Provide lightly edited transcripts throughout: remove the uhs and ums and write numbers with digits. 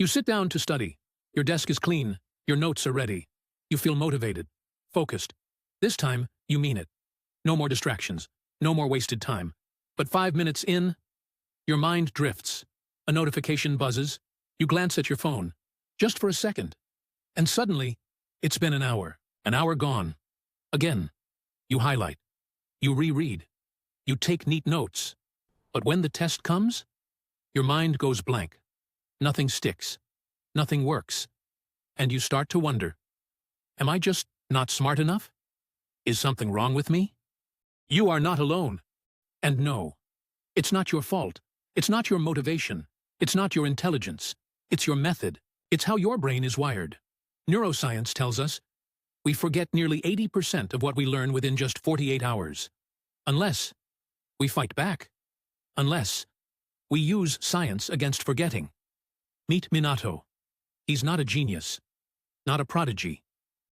You sit down to study. Your desk is clean. Your notes are ready. You feel motivated, focused. This time, you mean it. No more distractions. No more wasted time. But 5 minutes in, your mind drifts. A notification buzzes. You glance at your phone, just for a second. And suddenly, it's been an hour gone. Again, you highlight. You reread. You take neat notes. But when the test comes, your mind goes blank. Nothing sticks. Nothing works. And you start to wonder, am I just not smart enough? Is something wrong with me? You are not alone. And no, it's not your fault. It's not your motivation. It's not your intelligence. It's your method. It's how your brain is wired. Neuroscience tells us we forget nearly 80% of what we learn within just 48 hours. Unless we fight back. Unless we use science against forgetting. Meet Minato. He's not a genius. Not a prodigy.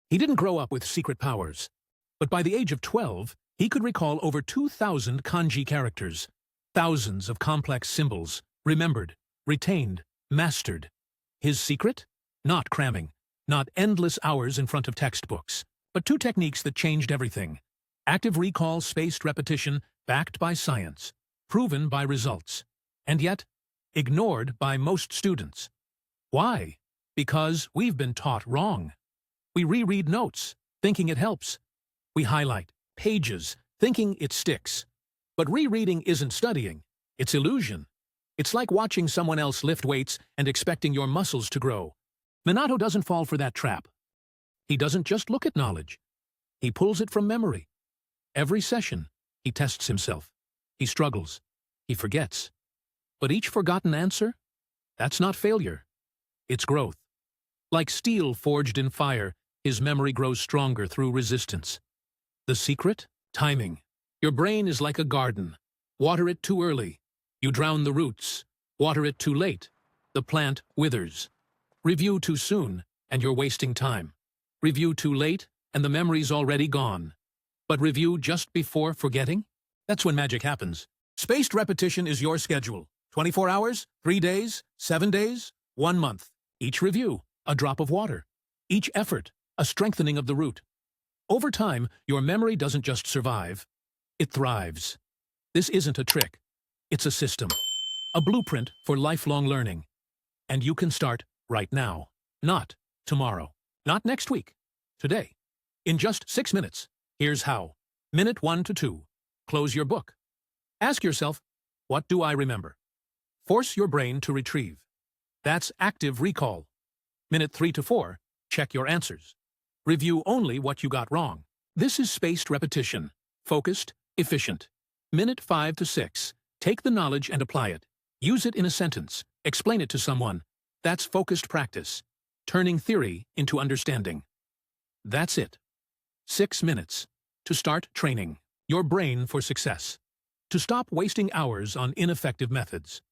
He didn't grow up with secret powers. But by the age of 12, he could recall over 2,000 kanji characters. Thousands of complex symbols, remembered, retained, mastered. His secret? Not cramming. Not endless hours in front of textbooks. But two techniques that changed everything. Active recall, spaced repetition, backed by science. Proven by results. And yet, ignored by most students. Why? Because we've been taught wrong. We reread notes, thinking it helps. We highlight pages, thinking it sticks. But rereading isn't studying, it's illusion. It's like watching someone else lift weights and expecting your muscles to grow. Minato doesn't fall for that trap. He doesn't just look at knowledge. He pulls it from memory. Every session, he tests himself. He struggles. He forgets. But each forgotten answer? That's not failure. It's growth. Like steel forged in fire, his memory grows stronger through resistance. The secret? Timing. Your brain is like a garden. Water it too early. You drown the roots. Water it too late. The plant withers. Review too soon, and you're wasting time. Review too late, and the memory's already gone. But review just before forgetting? That's when magic happens. Spaced repetition is your schedule. 24 hours, 3 days, 7 days, 1 month. Each review, a drop of water. Each effort, a strengthening of the root. Over time, your memory doesn't just survive, it thrives. This isn't a trick. It's a system. A blueprint for lifelong learning. And you can start right now. Not tomorrow. Not next week. Today. In just 6 minutes. Here's how. Minute 1 to 2. Close your book. Ask yourself, what do I remember? Force your brain to retrieve. That's active recall. Minute 3 to 4. Check your answers. Review only what you got wrong. This is spaced repetition. Focused, efficient. Minute 5 to 6. Take the knowledge and apply it. Use it in a sentence. Explain it to someone. That's focused practice. Turning theory into understanding. That's it. 6 minutes. To start training your brain for success. To stop wasting hours on ineffective methods.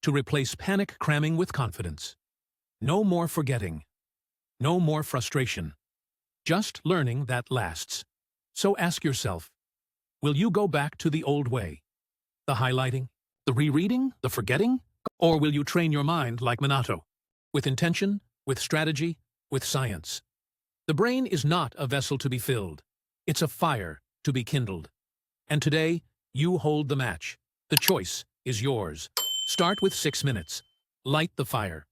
To replace panic cramming with confidence. No more forgetting. No more frustration. Just learning that lasts. So ask yourself, will you go back to the old way? The highlighting, the rereading, the forgetting? Or will you train your mind like Minato? With intention, with strategy, with science. The brain is not a vessel to be filled. It's a fire to be kindled. And today, you hold the match. The choice is yours. Start with 6 minutes. Light the fire.